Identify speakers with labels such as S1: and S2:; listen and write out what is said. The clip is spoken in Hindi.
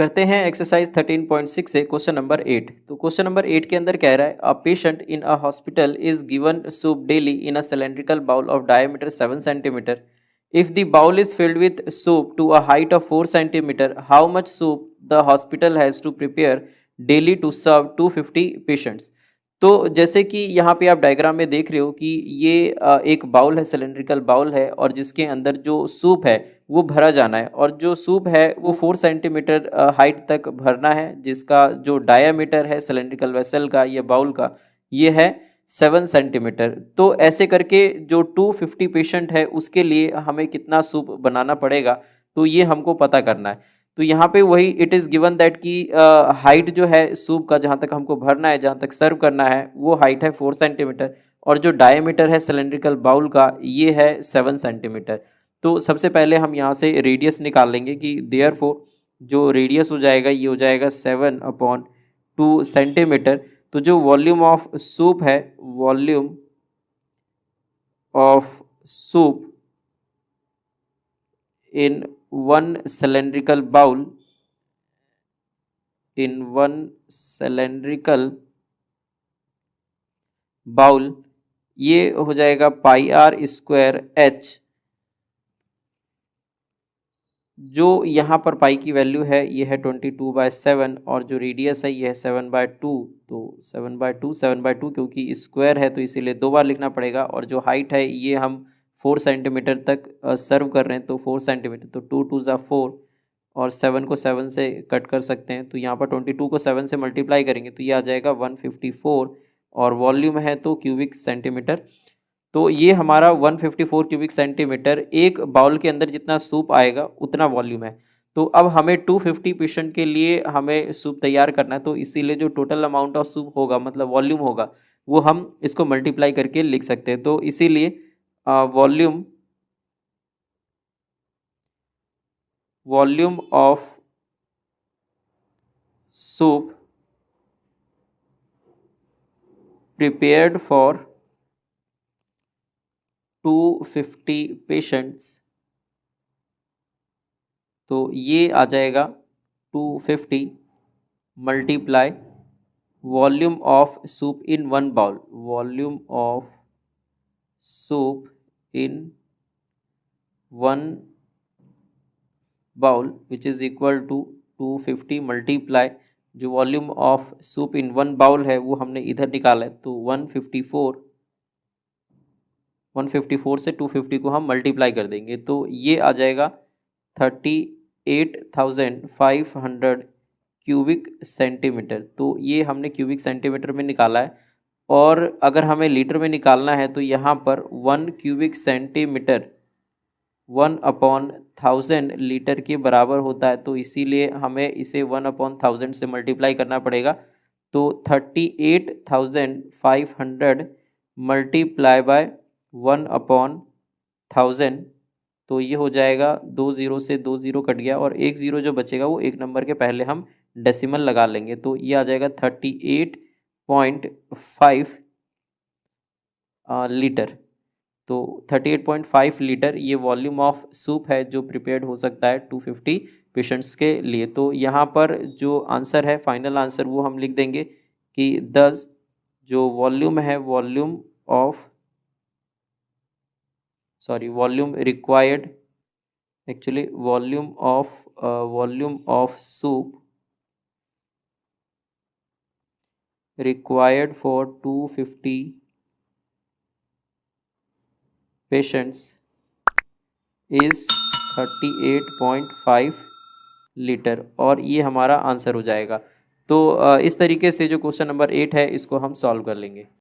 S1: करते हैं एक्सरसाइज 13.6 से क्वेश्चन नंबर 8। तो क्वेश्चन नंबर 8 के अंदर कह रहा है a patient in a hospital is given soup daily in a cylindrical bowl of diameter 7 centimetre. If the bowl is filled with soup to a height of 4 centimetre, how much soup the hospital has to prepare daily to serve 250 patients. तो जैसे कि यहाँ पे आप डायग्राम में देख रहे हो कि ये एक बाउल है, सिलेंड्रिकल बाउल है, और जिसके अंदर जो सूप है वो भरा जाना है, और जो सूप है वो 4 सेंटीमीटर हाइट तक भरना है, जिसका जो डायामीटर है सिलेंड्रिकल वेसल का या बाउल का ये है 7 सेंटीमीटर। तो ऐसे करके जो 250 पेशेंट है उसके लिए हमें कितना सूप बनाना पड़ेगा, तो ये हमको पता करना है। तो यहाँ पे वही इट इज़ गिवन दैट कि हाइट जो है सूप का, जहाँ तक हमको भरना है, जहाँ तक सर्व करना है, वो हाइट है 4 सेंटीमीटर, और जो डायमीटर है सिलेंड्रिकल बाउल का ये है 7 सेंटीमीटर। तो सबसे पहले हम यहाँ से रेडियस निकाल लेंगे कि देयरफॉर जो रेडियस हो जाएगा ये हो जाएगा 7/2 सेंटीमीटर। तो जो वॉल्यूम ऑफ सूप है, volume of soup in one cylindrical bowl, ये हो जाएगा पाई आर स्क्वायर एच। जो यहाँ पर पाई की वैल्यू है ये है 22/7, और जो रेडियस है ये है 7/2। तो 7/2 क्योंकि स्क्वायर है तो इसीलिए 2 बार लिखना पड़ेगा, और जो हाइट है ये हम 4 सेंटीमीटर तक सर्व कर रहे हैं, तो 4 सेंटीमीटर, तो 2 2 ज़ा 4, और 7 को 7 से कट कर सकते हैं। तो यहाँ पर 22 को 7 से मल्टीप्लाई करेंगे तो ये आ जाएगा 154, और वॉल्यूम है तो क्यूबिक सेंटीमीटर। तो ये हमारा 154 क्यूबिक सेंटीमीटर, एक बाउल के अंदर जितना सूप आएगा उतना वॉल्यूम है। तो अब हमें 250 पेशेंट के लिए हमें सूप तैयार करना है, तो इसीलिए जो टोटल अमाउंट ऑफ सूप होगा, मतलब वॉल्यूम होगा, वो हम इसको मल्टीप्लाई करके लिख सकते हैं। तो इसीलिए volume of soup prepared for 250 patients, तो ये आ जाएगा 250 multiply volume of soup in one bowl, volume of soup in one bowl which is equal to 250 multiply जो volume of soup in one bowl है वो हमने इधर निकाला है, तो 154 से 250 को हम मल्टीप्लाई कर देंगे, तो ये आ जाएगा 38,500 क्यूबिक सेंटीमीटर। तो ये हमने क्यूबिक सेंटीमीटर में निकाला है, और अगर हमें लीटर में निकालना है तो यहाँ पर 1 क्यूबिक सेंटीमीटर 1/1000 लीटर के बराबर होता है, तो इसीलिए हमें इसे 1/1000 से मल्टीप्लाई करना पड़ेगा। तो 38,500 मल्टीप्लाई बाय 1/1000, तो ये हो जाएगा 2 0 से 2 0 कट गया, और 1 0 जो बचेगा वो एक नंबर के पहले हम डेसिमल लगा लेंगे, तो ये आ जाएगा 38.5 लीटर। तो 38.5 लीटर ये वॉल्यूम ऑफ सूप है जो प्रिपेयर्ड हो सकता है 250 पेशेंट्स के लिए। तो यहाँ पर जो आंसर है, फाइनल आंसर, वो हम लिख देंगे कि 10 जो वॉल्यूम है, volume required, actually volume of soup required for 250 patients is 38.5 litre, और ये हमारा आंसर हो जाएगा। तो इस तरीके से जो क्वेश्चन नंबर 8 है इसको हम सॉल्व कर लेंगे।